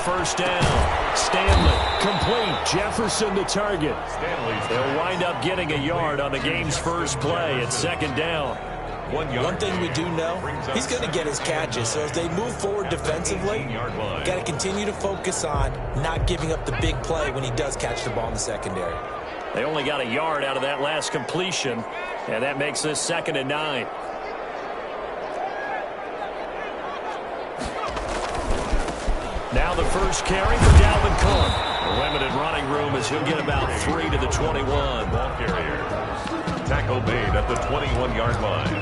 first down. Stanley, complete. Jefferson the target. They'll wind up getting a yard on the game's first play at second down. One thing we do know, he's going to get his catches. So as they move forward defensively, got to continue to focus on not giving up the big play when he does catch the ball in the secondary. They only got a yard out of that last completion, and that makes this 2nd and 9. Now the first carry for Dalvin Cook. The limited running room as he'll get about 3 to the 21. Ball carrier. Tackle made at the 21-yard line.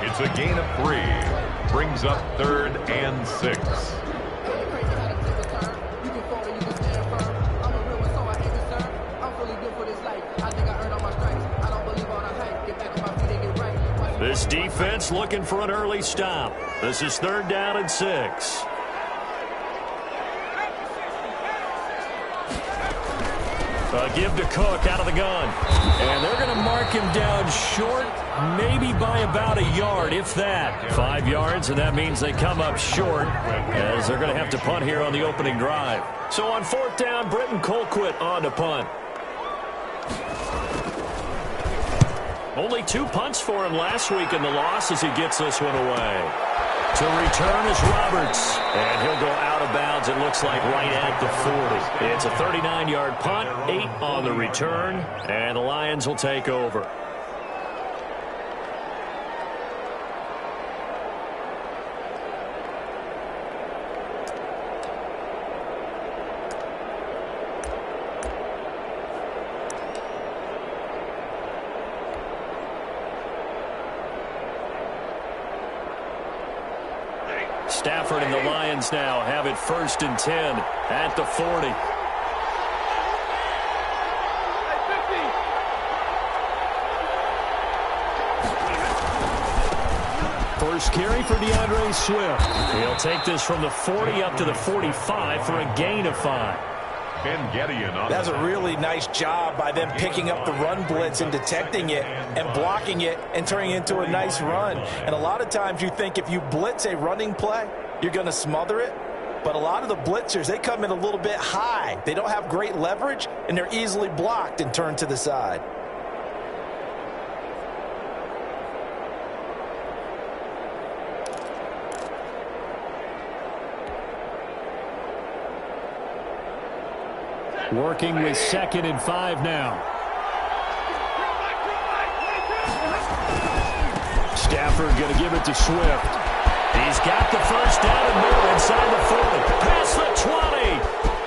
It's a gain of 3. Brings up 3rd and 6. This defense looking for an early stop. This is 3rd down and 6. Give to Cook out of the gun. And they're going to mark him down short, maybe by about a yard, if that. 5 yards, and that means they come up short, as they're going to have to punt here on the opening drive. So on 4th down, Britton Colquitt on to punt. Only 2 punts for him last week in the loss as he gets this one away. To return is Roberts, and he'll go out of bounds, it looks like, right at the 40. It's a 39-yard punt, 8 on the return, and the Lions will take over. Stafford and the Lions now have it 1st and 10 at the 40. First carry for DeAndre Swift. He'll take this from the 40 up to the 45 for a gain of 5. That's a really nice job by them picking up the run blitz and detecting it and blocking it and turning it into a nice run. And a lot of times you think if you blitz a running play, you're going to smother it. But a lot of the blitzers, they come in a little bit high. They don't have great leverage, and they're easily blocked and turned to the side. Working with 2nd and 5 now. Stafford going to give it to Swift. He's got the first down and more inside the 40. Past the 20.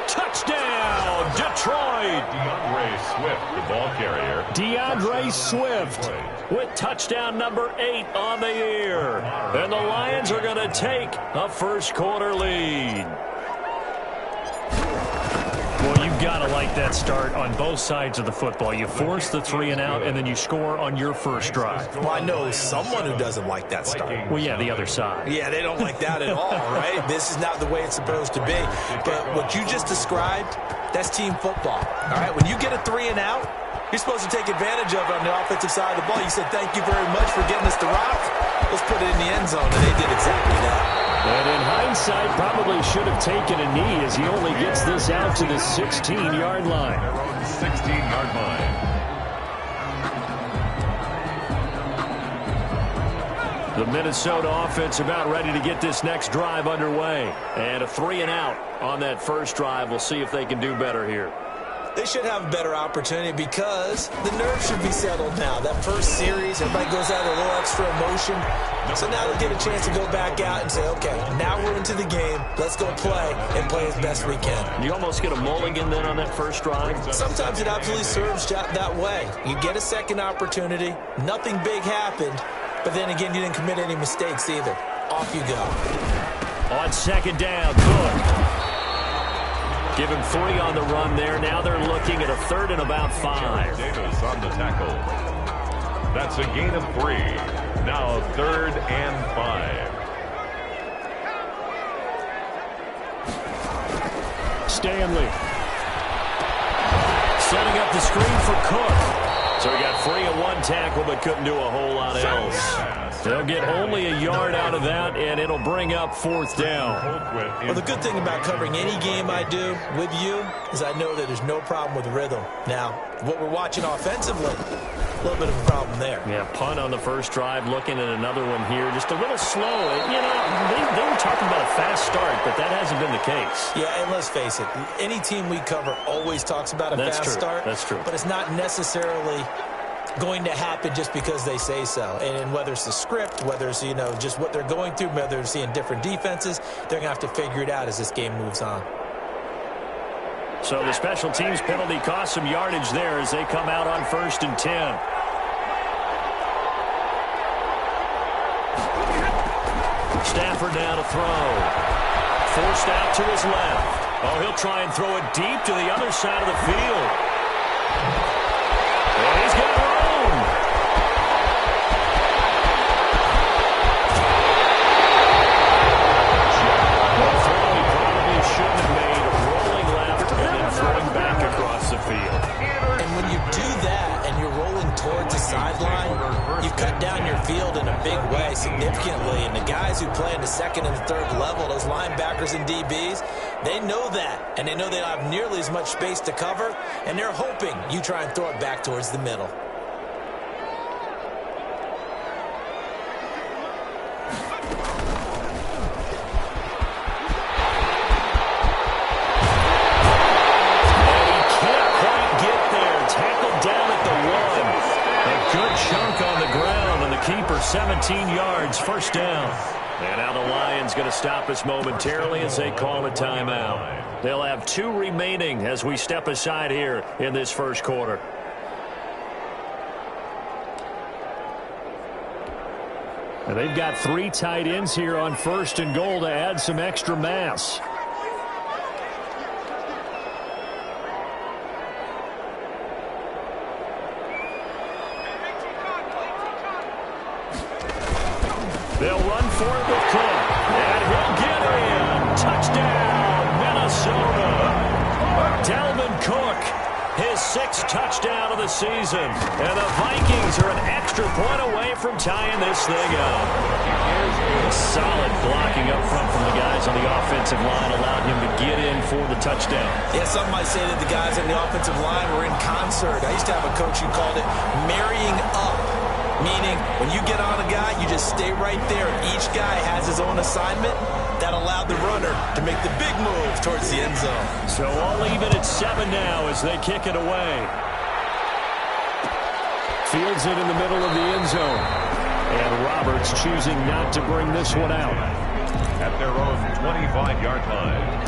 Touchdown, Detroit. DeAndre Swift, the ball carrier. DeAndre Swift with touchdown number 8 on the year. And the Lions are going to take a first-quarter lead. Well, you've got to like that start on both sides of the football. You force the 3 and out, and then you score on your first drive. Well, I know someone who doesn't like that start. Well, yeah, the other side. Yeah, they don't like that at all, right? This is not the way it's supposed to be. But what you just described, that's team football. All right, when you get a 3 and out, you're supposed to take advantage of it on the offensive side of the ball. You said, thank you very much for getting us the rock. Let's put it in the end zone, and they did exactly that. And in hindsight, probably should have taken a knee as he only gets this out to the 16-yard line. Their own 16-yard line. The Minnesota offense about ready to get this next drive underway. And a 3 and out on that first drive. We'll see if they can do better here. They should have a better opportunity because the nerves should be settled now. That first series, everybody goes out with a little extra emotion. So now they'll get a chance to go back out and say, okay, now we're into the game. Let's go play and play as best we can. You almost get a mulligan then on that first drive? Sometimes it absolutely serves that way. You get a second opportunity. Nothing big happened. But then again, you didn't commit any mistakes either. Off you go. On second down, Cook. Give him 3 on the run there. Now they're looking at a 3rd and about 5. Davis on the tackle. That's a gain of 3. Now 3rd and 5. Stanley. Setting up the screen for Cook. So he got free of 1 tackle but couldn't do a whole lot else. They'll get only a yard out of that, and it'll bring up 4th down. Well, the good thing about covering any game I do with you is I know that there's no problem with rhythm. Now, what we're watching offensively, a little bit of a problem there. Yeah, punt on the first drive, looking at another one here. Just a little slow. You know, they were talking about a fast start, but that hasn't been the case. Yeah, and let's face it, any team we cover always talks about a fast start. That's true. But it's not necessarily going to happen just because they say so. And whether it's the script, whether it's, you know, just what they're going through, whether they're seeing different defenses, they're going to have to figure it out as this game moves on. So the special teams penalty cost some yardage there as they come out on 1st and 10. Stafford now to throw. Forced out to his left. Oh, he'll try and throw it deep to the other side of the field. And he's got room. The throw he probably shouldn't have made, rolling left and then throwing back across the field. And when you do that and you're rolling towards the sideline, you've cut down your field in a big way, significantly. And the guys who play in the 2nd and 3rd level, those linebackers and DBs, they know that. And they know they don't have nearly as much space to cover. And they're hoping you try and throw it back towards the middle. Chunk on the ground, and the keeper 17 yards, 1st down. And now the Lions going to stop us momentarily as they call a timeout. They'll have 2 remaining as we step aside here in this 1st quarter. And they've got 3 tight ends here on 1st and goal to add some extra mass. They'll run for it with Cook. And he'll get in. Touchdown, Minnesota. Dalvin Cook, his 6th touchdown of the season. And the Vikings are an extra point away from tying this thing up. Solid blocking up front from the guys on the offensive line allowed him to get in for the touchdown. Yeah, some might say that the guys on the offensive line were in concert. I used to have a coach who called it marrying up. Meaning, when you get on a guy, you just stay right there. Each guy has his own assignment. That allowed the runner to make the big move towards the end zone. So all even at 7 now as they kick it away. Fields it in the middle of the end zone. And Roberts choosing not to bring this one out. At their own 25-yard line.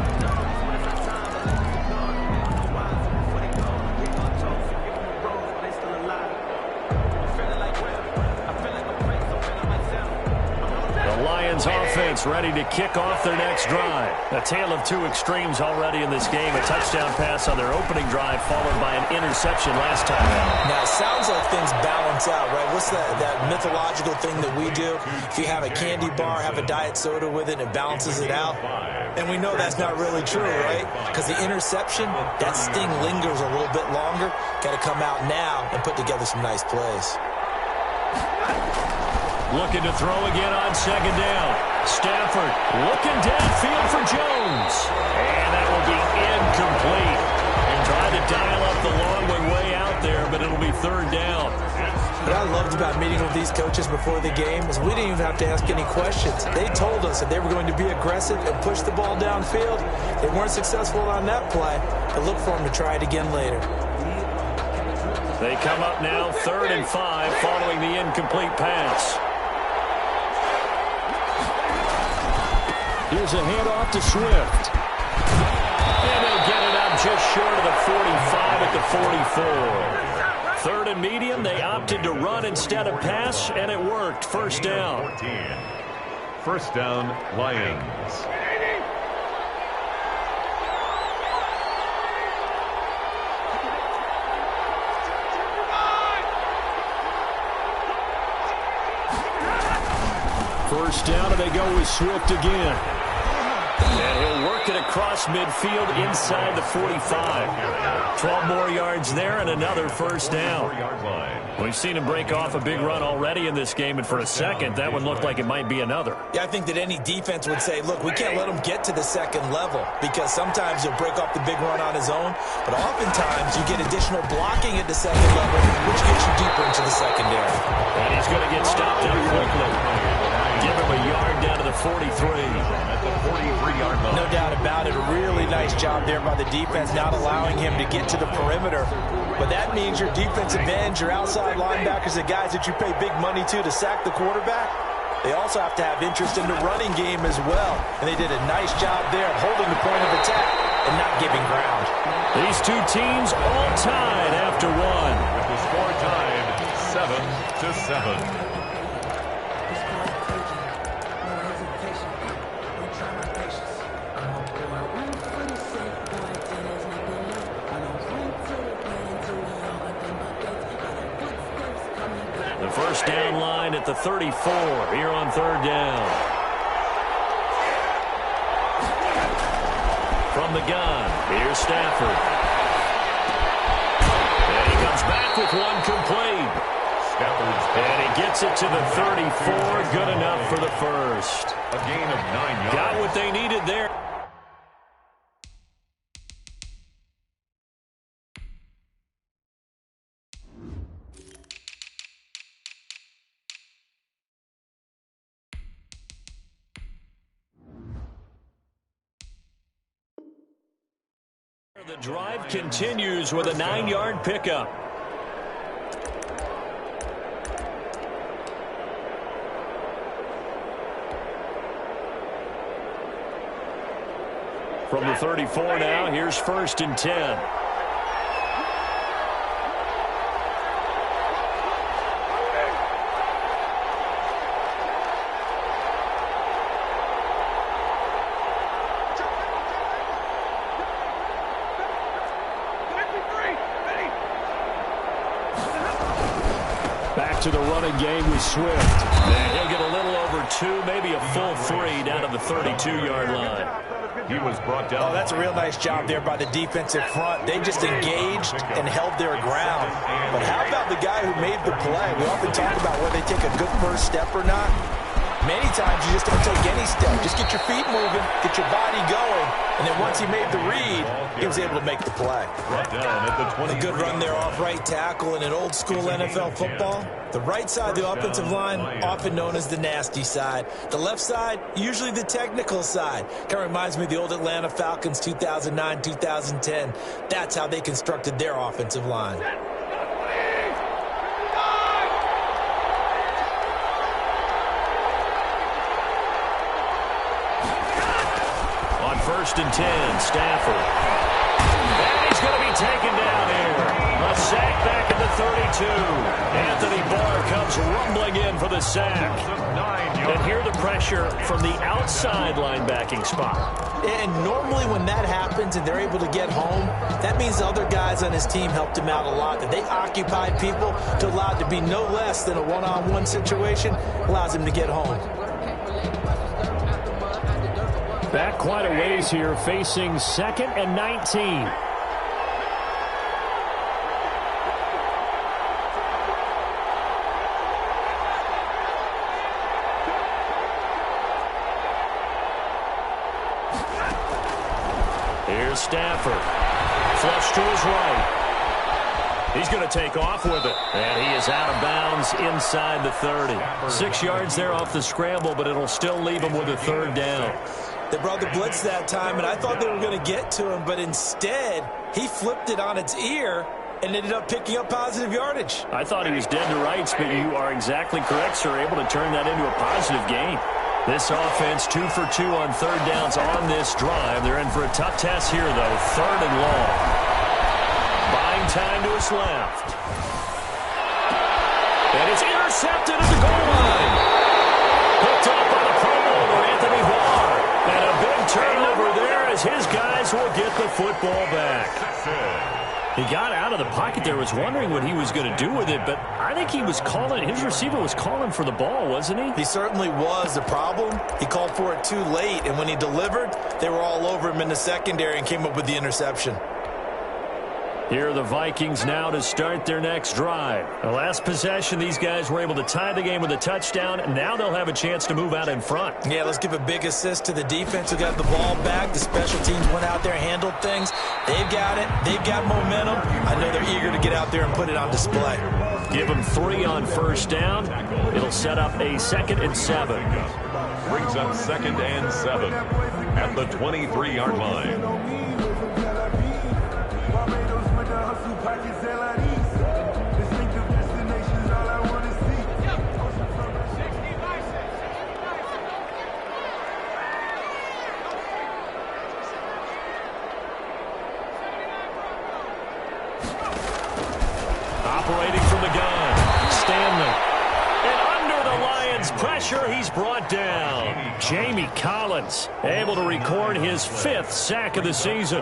Offense ready to kick off their next drive. A tale of 2 extremes already in this game. A touchdown pass on their opening drive followed by an interception last time out. Now, it sounds like things balance out, right? What's that mythological thing that we do? If you have a candy bar, have a diet soda with it, and it balances it out. And we know that's not really true, right? Because the interception, that sting lingers a little bit longer. Got to come out now and put together some nice plays. Looking to throw again on 2nd down. Stafford looking downfield for Jones. And that will be incomplete. Tried to dial up the long one way out there, but it'll be 3rd down. What I loved about meeting with these coaches before the game is we didn't even have to ask any questions. They told us that they were going to be aggressive and push the ball downfield. They weren't successful on that play, but look for them to try it again later. They come up now 3rd and 5 following the incomplete pass. Here's a handoff to Swift. And they'll get it up just short of the 45 at the 44. 3rd and medium, they opted to run instead of pass, and it worked. 1st down. 1st down, Lions. First down, and they go with Swift again. And he'll work work it across midfield inside the 45. 12 more yards there and another first down. We've seen him break off a big run already in this game, and for a second, that one looked like it might be another. Yeah, I think that any defense would say, look, we can't let him get to the second level, because sometimes he'll break off the big run on his own, but oftentimes you get additional blocking at the second level, which gets you deeper into the secondary. And he's going to get stopped up quickly. Give him a yard down to the 43. At the 43-yard line. No doubt about it. A really nice job there by the defense, not allowing him to get to the perimeter. But that means your defensive ends, your outside linebackers, the guys that you pay big money to sack the quarterback, they also have to have interest in the running game as well. And they did a nice job there of holding the point of attack and not giving ground. These two teams all tied after one. With the score tied 7-7. The first down line at the 34 here on third down. From the gun, here's Stafford. And he comes back with one complete. And he gets it to the 34. Good enough for the first. A gain of 9 yards. Got what they needed there. The drive continues with a 9-yard pickup. From the 34 now, here's first and 10. Back to the running game with Swift. And he'll get a little over 2, maybe a full 3 down to the 32-yard line. He was brought down. Oh, that's a real nice job there by the defensive front. They just engaged and held their ground. But how about the guy who made the play? We often talk about whether they take a good first step or not. Many times you just don't take any step. Just get your feet moving, get your body going, and then once he made the read, he was able to make the play. Brought down at the 20. A good run there off right tackle in an old school NFL football. The right side of the offensive line, often known as the nasty side. The left side, usually the technical side. Kind of reminds me of the old Atlanta Falcons 2009, 2010. That's how they constructed their offensive line. First and 10, Stafford. And he's going to be taken down here. A sack back at the 32. Anthony Barr comes rumbling in for the sack. And here the pressure from the outside linebacking spot. And normally when that happens and they're able to get home, that means the other guys on his team helped him out a lot. That they occupied people to allow it to be no less than a one-on-one situation, allows him to get home. Back quite a ways here, facing 2nd and 19. Here's Stafford. Flush to his right. He's going to take off with it. And he is out of bounds inside the 30. 6 yards there off the scramble, but it'll still leave him with a third down. They brought the blitz that time, and I thought they were going to get to him, but instead, he flipped it on its ear and ended up picking up positive yardage. I thought he was dead to rights, but you are exactly correct, sir, able to turn that into a positive gain. This offense 2 for 2 on third downs on this drive. They're in for a tough test here, though. 3rd and long. Buying time to his left. And it's intercepted at the goal line. Picked up by the Pro Bowler, Anthony Barr. And a big turnover there as his guys will get the football back. He got out of the pocket there, was wondering what he was going to do with it, but I think he was calling, his receiver was calling for the ball, wasn't he? He certainly was. The problem, he called for it too late, and when he delivered, they were all over him in the secondary and came up with the interception. Here are the Vikings now to start their next drive. The last possession, these guys were able to tie the game with a touchdown, and now they'll have a chance to move out in front. Yeah, let's give a big assist to the defense who got the ball back. The special teams went out there, handled things. They've got it. They've got momentum. I know they're eager to get out there and put it on display. Give them 3 on first down. It'll set up a 2nd and 7. Brings up 2nd and 7 at the 23-yard line. Operating from the gun, Stanley. And under the Lions' pressure, he's brought down. Jamie Collins able to record his 5th sack of the season.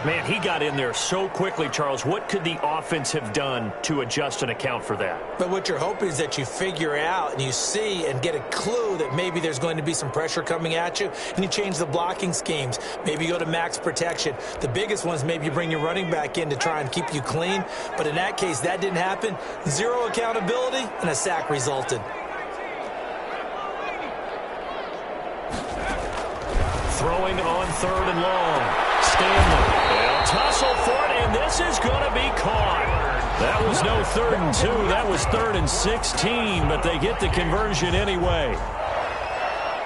Man, he got in there so quickly, Charles. What could the offense have done to adjust and account for that? But what you're hoping is that you figure out and you see and get a clue that maybe there's going to be some pressure coming at you, and you change the blocking schemes. Maybe you go to max protection. The biggest ones, maybe you bring your running back in to try and keep you clean. But in that case, that didn't happen. 0 accountability, and a sack resulted. Throwing on 3rd and long. Stanley. They'll tussle for it, and this is going to be caught. That was no 3rd and 2. That was 3rd and 16, but they get the conversion anyway.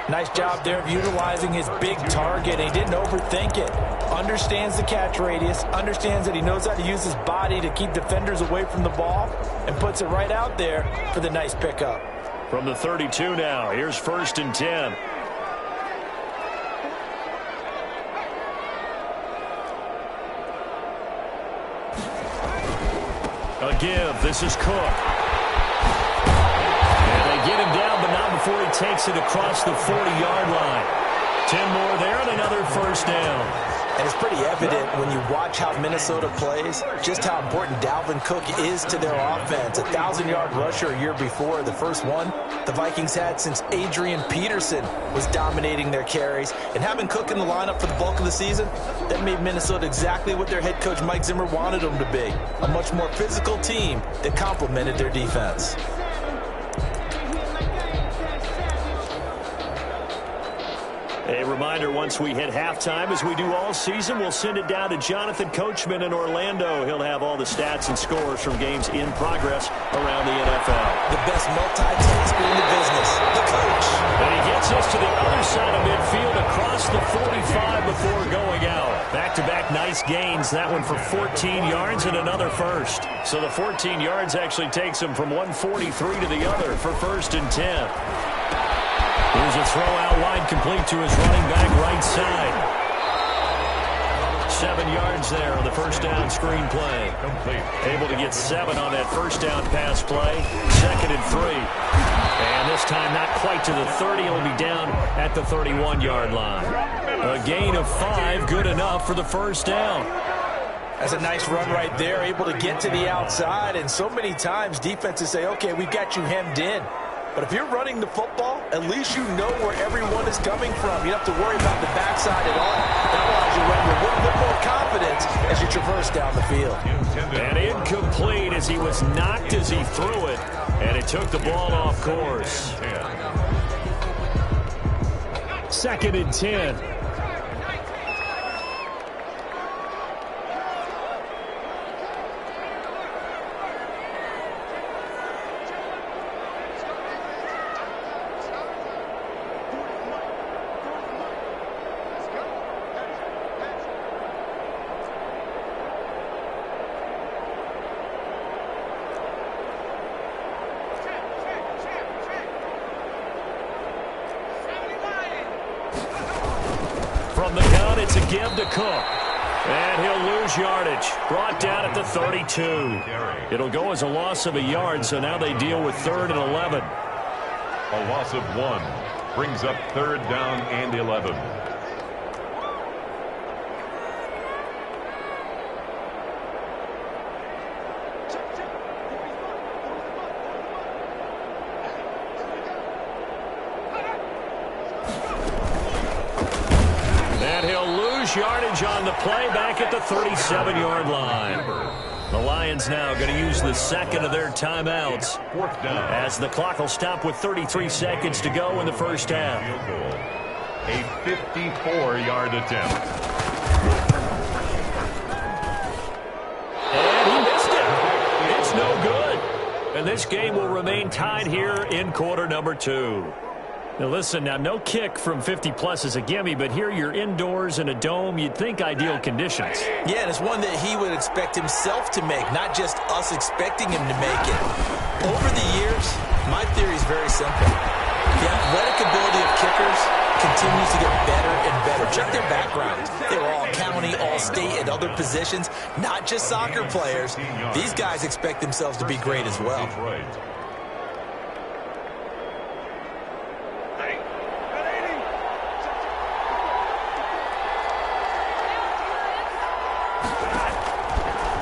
Nice job there of utilizing his big target. He didn't overthink it. Understands the catch radius. Understands that he knows how to use his body to keep defenders away from the ball, and puts it right out there for the nice pickup. From the 32 now, here's 1st and 10. A give. This is Cook. And they get him down, but not before he takes it across the 40-yard line. 10 more there and another 1st down. And it's pretty evident when you watch how Minnesota plays, just how important Dalvin Cook is to their offense. A 1,000-yard rusher a year before, the first one the Vikings had since Adrian Peterson was dominating their carries. And having Cook in the lineup for the bulk of the season, that made Minnesota exactly what their head coach Mike Zimmer wanted them to be. A much more physical team that complemented their defense. A reminder, once we hit halftime, as we do all season, we'll send it down to Jonathan Coachman in Orlando. He'll have all the stats and scores from games in progress around the NFL. The best multitasker in the business, the coach. And he gets us to the other side of midfield across the 45 before going out. Back-to-back nice gains. That one for 14 yards and another 1st. So the 14 yards actually takes him from 143 to the other for 1st and 10. Here's a throw out wide, complete to his running back right side. 7 yards there on the 1st down screen play. Complete. Able to get 7 on that 1st down pass play. 2nd and 3. And this time not quite to the 30. He'll be down at the 31-yard line. A gain of 5, good enough for the 1st down. That's a nice run right there, able to get to the outside. And so many times defenses say, okay, we've got you hemmed in. But if you're running the football, at least you know where everyone is coming from. You don't have to worry about the backside at all. That allows you to run with a little bit more confidence as you traverse down the field. And incomplete as he was knocked as he threw it. And it took the ball off course. 2nd and 10. From the gun, it's a give to Cook. And he'll lose yardage. Brought down at the 32. It'll go as a loss of a yard, so now they deal with 3rd and 11. A loss of 1 brings up 3rd down and 11. lose yardage on the play back at the 37-yard line. The Lions now going to use the second of their timeouts as the clock will stop with 33 seconds to go in the first half. A 54-yard attempt. And he missed it. It's no good. And this game will remain tied here in quarter number 2. Now listen, now no kick from 50-plus is a gimme, but here you're indoors in a dome. You'd think ideal conditions. Yeah, and it's one that he would expect himself to make, not just us expecting him to make it. Over the years, my theory is very simple. The athletic ability of kickers continues to get better and better. Check their backgrounds. They were all county, all state, and other positions, not just soccer players. These guys expect themselves to be great as well.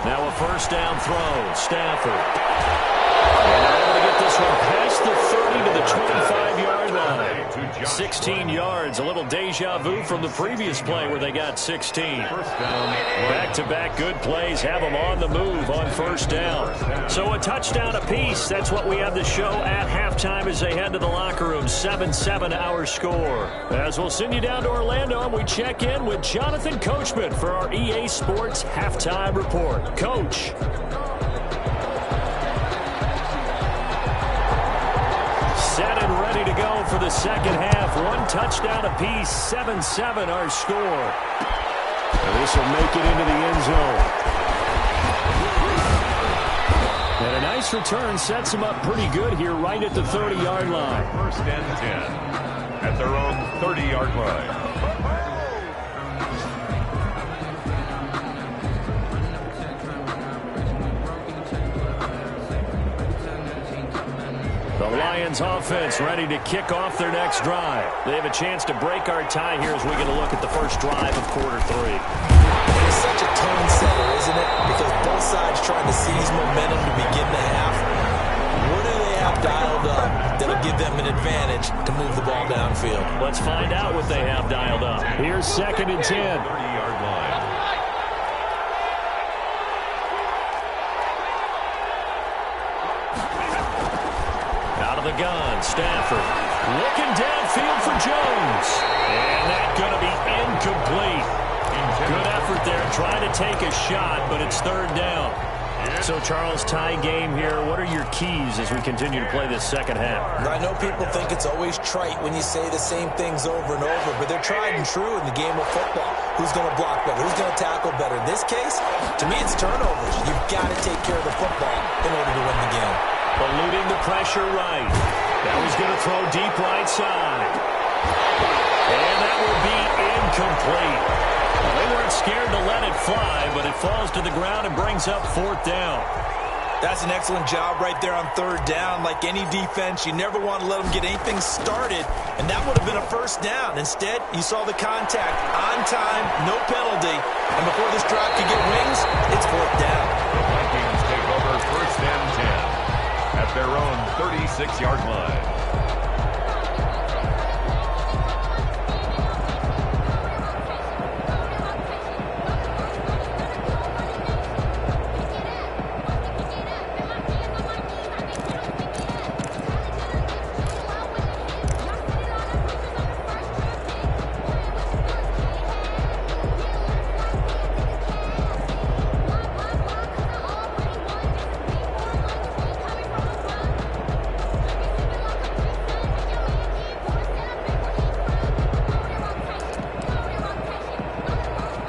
Now a first down throw. Stafford. And they're able to get this one past the 30 to the 25-yard line. 16 yards. A little deja vu from the previous play where they got 16. Back-to-back good plays have them on the move on first down. So a touchdown apiece. That's what we have to show at halftime as they head to the locker room. 7-7 our score. As we'll send you down to Orlando and we check in with Jonathan Coachman for our EA Sports Halftime Report. Coach. Set and ready to go for the second half. One touchdown apiece, 7-7 our score. And this will make it into the end zone. And a nice return sets them up pretty good here right at the 30-yard line. First and 10 at their own 30-yard line. The Lions offense ready to kick off their next drive. They have a chance to break our tie here as we get a look at the first drive of quarter 3. It's such a tone setter, isn't it? Because both sides trying to seize momentum to begin the half. What do they have dialed up that'll give them an advantage to move the ball downfield? Let's find out what they have dialed up. Here's 2nd and 10. 30-yard line. The gun, Stafford looking downfield for Jones, and that's going to be incomplete. Good effort there, trying to take a shot, but it's third down. So, Charles, tie game here. What are your keys as we continue to play this second half? I know people think it's always trite when you say the same things over and over, but they're tried and true in the game of football. Who's going to block better? Who's going to tackle better? In this case, to me, it's turnovers. You've got to take care of the football in order to win the game. Eluding the pressure right. Now he's going to throw deep right side. And that will be incomplete. Well, they weren't scared to let it fly, but it falls to the ground and brings up 4th down. That's an excellent job right there on 3rd down. Like any defense, you never want to let them get anything started, and that would have been a first down. Instead, you saw the contact on time, no penalty, and before this drive could get wings, it's 4th down. The Vikings take over first and 10 at their own 36-yard line.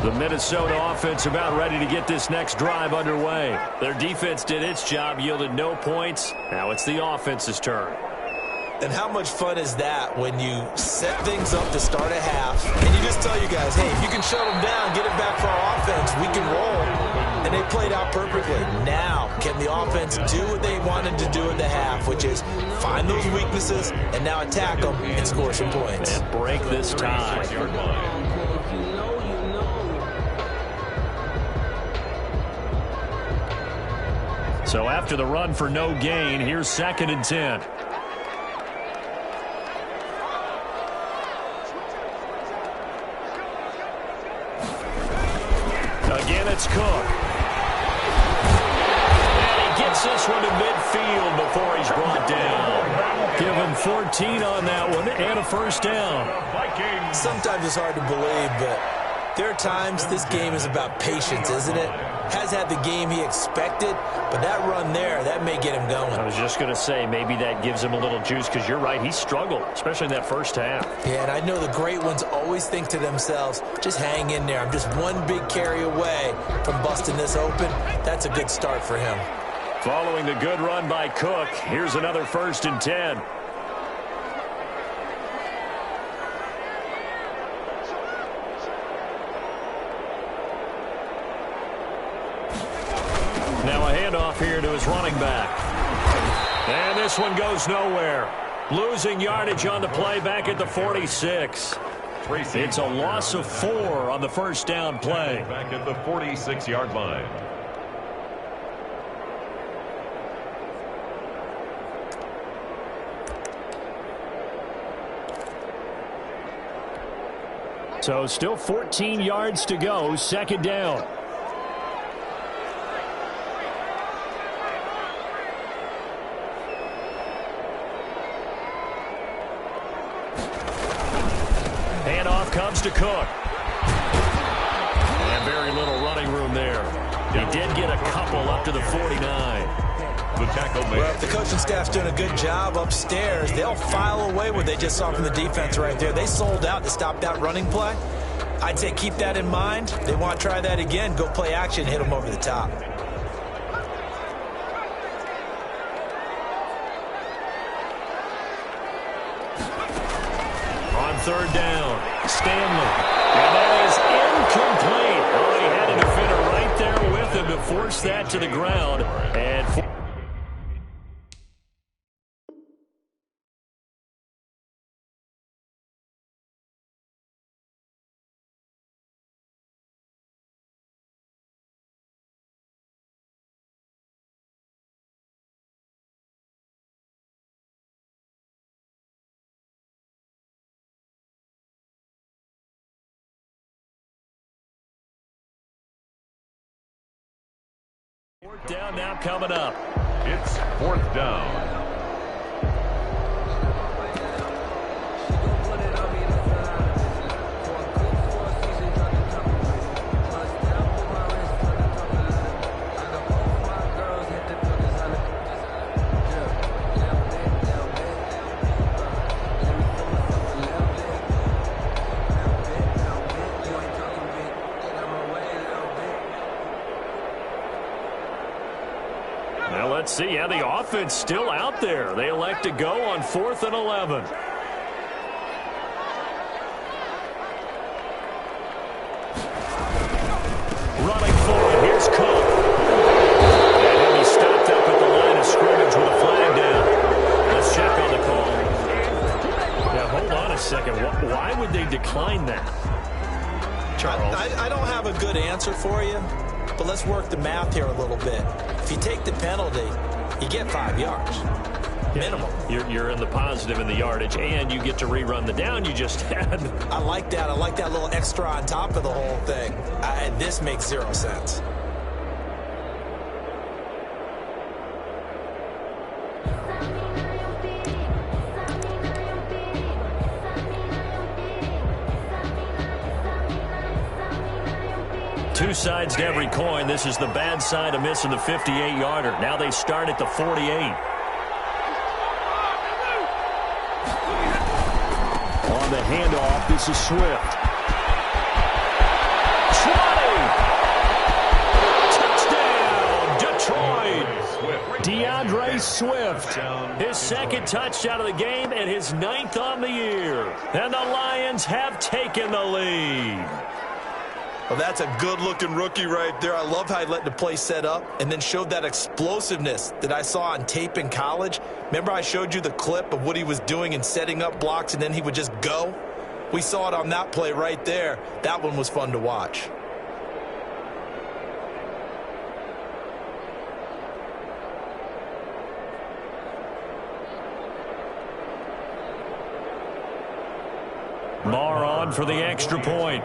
The Minnesota offense about ready to get this next drive underway. Their defense did its job, yielded no points. Now it's the offense's turn. And how much fun is that when you set things up to start a half and you just tell you guys, hey, if you can shut them down, get it back for our offense, we can roll. And they played out perfectly. Now, can the offense do what they wanted to do at the half, which is find those weaknesses and now attack them and score some points. And break this tie. So after the run for no gain, here's 2nd and 10. it's Cook. And he gets this one to midfield before he's brought down. Give him 14 on that one and a first down. Sometimes it's hard to believe, but there are times this game is about patience, isn't it? Has had the game he expected, but that run there, that may get him going. I was just going to say, maybe that gives him a little juice, because you're right, he struggled, especially in that first half. Yeah, and I know the great ones always think to themselves, just hang in there. I'm just one big carry away from busting this open. That's a good start for him. Following the good run by Cook, here's another 1st and 10. Now a handoff here to his running back. And this one goes nowhere. Losing yardage on the play back at the 46. It's a loss of 4 on the first down play. Back at the 46-yard line. So still 14 yards to go, 2nd down. Handoff comes to Cook. And very little running room there. He did get a couple up to the 49. The tackle made. Well, if the coaching staff's doing a good job upstairs, they'll file away what they just saw from the defense right there. They sold out to stop that running play. I'd say keep that in mind. They want to try that again. Go play action, hit them over the top. On 3rd down, Stanley. And that is incomplete. Oh, he had a defender right there with him to force that to the ground. And fourth down now coming up. It's 4th down. Now let's see how the offense still out there. They elect to go on 4th and 11. Running for it. Here's Cook. And he stopped up at the line of scrimmage with a flag down. Let's check on the call. Now hold on a second. Why would they decline that, Charles? I don't have a good answer for you, but let's work the math here a little bit. If you take the penalty, you get 5 yards. Minimum. You're in the positive in the yardage, and you get to rerun the down you just had. I like that. I like that little extra on top of the whole thing. This makes 0 sense. Two sides to every coin. This is the bad side of missing the 58-yarder. Now they start at the 48. On the handoff, this is Swift. 20! Touchdown, Detroit! DeAndre Swift. His 2nd touchdown of the game and his 9th on the year. And the Lions have taken the lead. Well, that's a good-looking rookie right there. I love how he let the play set up and then showed that explosiveness that I saw on tape in college. Remember I showed you the clip of what he was doing and setting up blocks, and then he would just go? We saw it on that play right there. That one was fun to watch. Marr on for the extra point.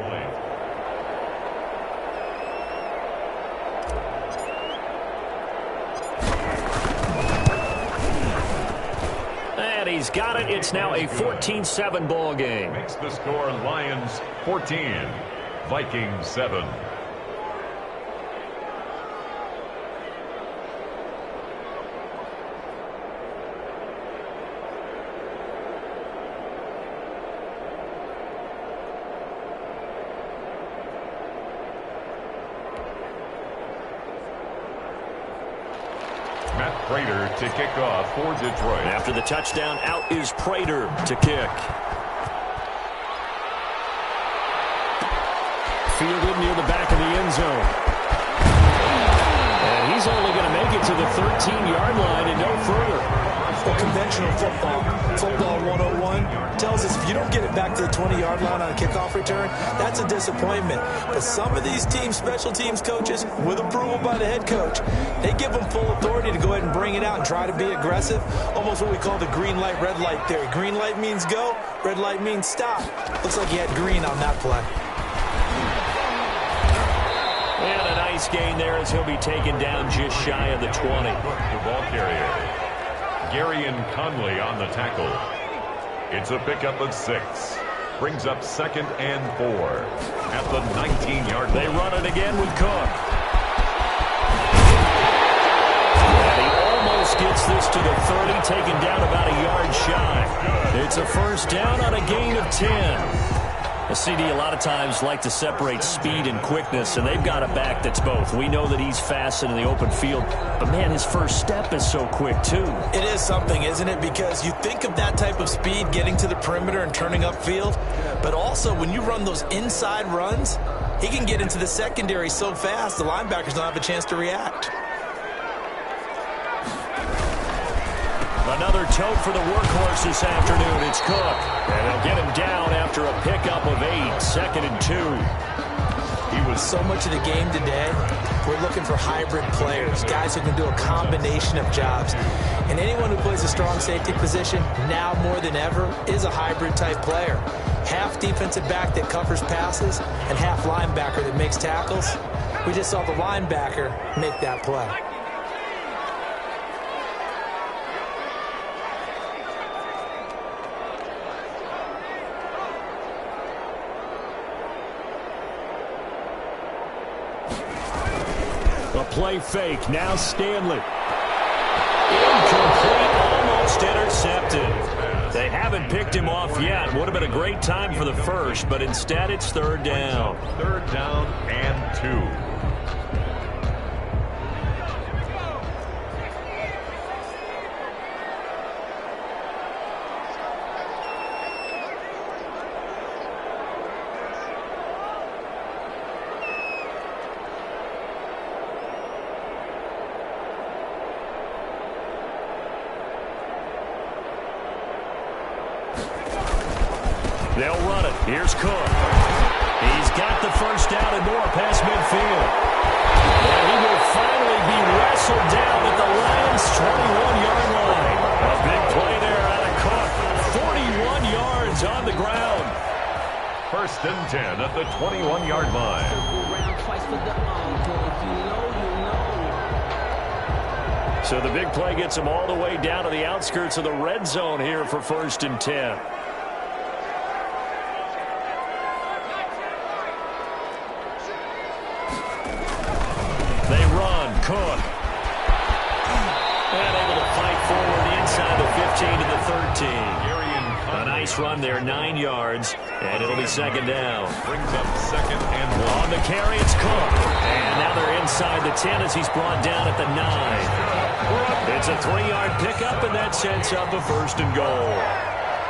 he's got it. It's now a 14-7 ball game. Makes the score Lions 14, Vikings 7. Prater to kick off for Detroit. After the touchdown, out is Prater to kick. Fielded near the back of the end zone. And he's only going to make it to the 13-yard line and no further. Well, conventional football 101 tells us if you don't get it back to the 20-yard line on a kickoff return, that's a disappointment. But some of these special teams coaches, with approval by the head coach, they give them full authority to go ahead and bring it out and try to be aggressive. Almost what we call the green light, red light theory. Green light means go, red light means stop. Looks like he had green on that play. And a nice gain there as he'll be taken down just shy of the 20. The ball carrier. Gary and Conley on the tackle. It's a pickup of 6. Brings up 2nd and 4 at the 19-yard line. They run it again with Cook. And he almost gets this to the 30, taken down about a yard shy. It's a first down on a gain of 10. The CD a lot of times like to separate speed and quickness, and they've got a back that's both. We know that he's fast in the open field, but, man, his first step is so quick, too. It is something, isn't it? Because you think of that type of speed getting to the perimeter and turning upfield, but also when you run those inside runs, he can get into the secondary so fast the linebackers don't have a chance to react. Another tote for the workhorse this afternoon. It's Cook. And they'll get him down after a pickup of 8. 2nd and 2. He was so much of the game today. We're looking for hybrid players, guys who can do a combination of jobs. And anyone who plays a strong safety position, now more than ever, is a hybrid type player. Half defensive back that covers passes and half linebacker that makes tackles. We just saw the linebacker make that play. Play fake. Now Stanley. Incomplete. Almost intercepted. They haven't picked him off yet. Would have been a great time for the first, but instead it's 3rd down. 3rd down and 2. They'll run it. Here's Cook. He's got the first down and more past midfield. And he will finally be wrestled down at the Lions' 21-yard line. A big play there out of Cook. 41 yards on the ground. 1st and 10 at the 21-yard line. So the big play gets him all the way down to the outskirts of the red zone here for 1st and 10. Cook. And able to fight forward inside the 15 to the 13. A nice run there, 9 yards, and it'll be 2nd down. Brings up 2nd and 1. On the carry, it's Cook. And now they're inside the 10 as he's brought down at the 9. It's a 3-yard pickup, and that sets up a 1st and goal.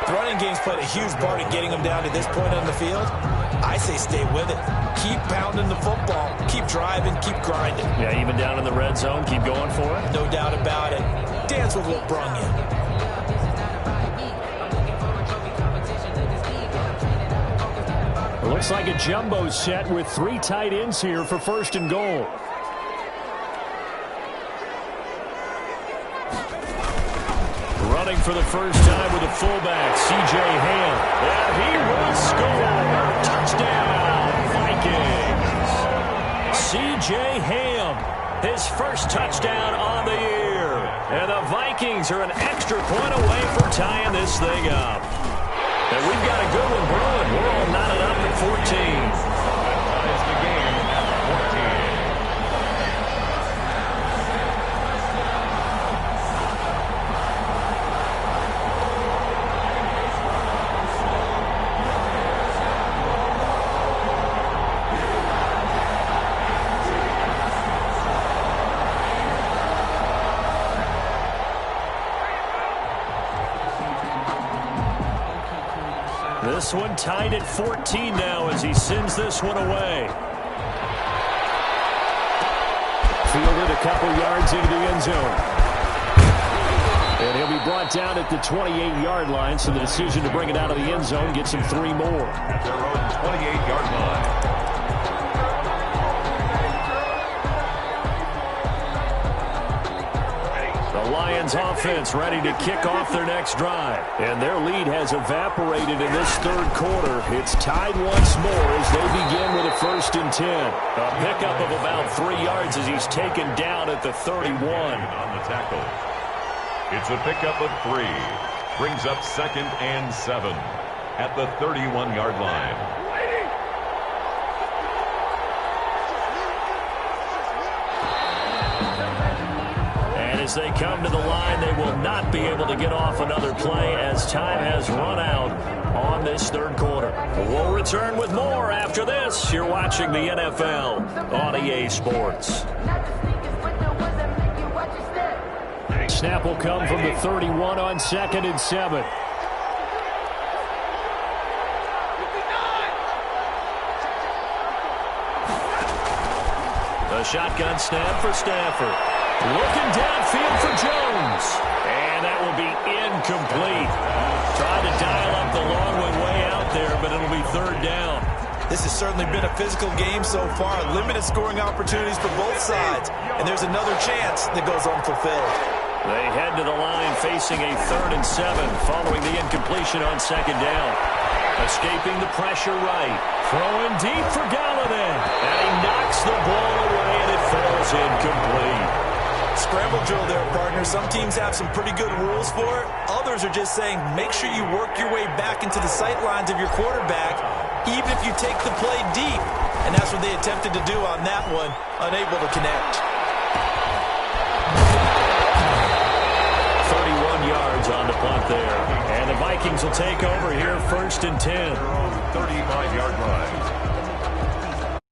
The running game's played a huge part in getting them down to this point on the field. I say stay with it. Keep pounding the football. Keep driving. Keep grinding. Yeah, even down in the red zone, keep going for it. No doubt about it. Dance with what brung you. It looks like a jumbo set with 3 tight ends here for 1st and goal. Running for the first time with a fullback, C.J. Ham. And he will score. Touchdown, Vikings. C.J. Ham, his first touchdown on the year. And the Vikings are an extra point away from tying this thing up. And we've got a good one brewing. We're all knotted up at 14. That ties the game at 14. This one tied at 14 now as he sends this one away. Fielded a couple yards into the end zone. And he'll be brought down at the 28-yard line, so the decision to bring it out of the end zone gets him 3 more. At their own 28-yard line. The Lions offense ready to kick off their next drive. And their lead has evaporated in this third quarter. It's tied once more as they begin with a 1st and 10. A pickup of about 3 yards as he's taken down at the 31. On the tackle. It's a pickup of 3. Brings up 2nd and 7 at the 31-yard line. As they come to the line, they will not be able to get off another play as time has run out on this third quarter. We'll return with more after this. You're watching the NFL on EA Sports. Snap will come from the 31 on 2nd and 7. A shotgun snap for Stafford. Looking downfield for Jones. And that will be incomplete. Trying to dial up the long one way out there, but it'll be 3rd down. This has certainly been a physical game so far. Limited scoring opportunities for both sides. And there's another chance that goes unfulfilled. They head to the line facing a 3rd and 7 following the incompletion on 2nd down. Escaping the pressure right. Throwing deep for Galladay. And he knocks the ball away and it falls incomplete. Scramble drill there, partner. Some teams have some pretty good rules for it. Others are just saying make sure you work your way back into the sight lines of your quarterback, even if you take the play deep. And that's what they attempted to do on that one, unable to connect. 31 yards on the punt there. And the Vikings will take over here 1st and 10. 35-yard line.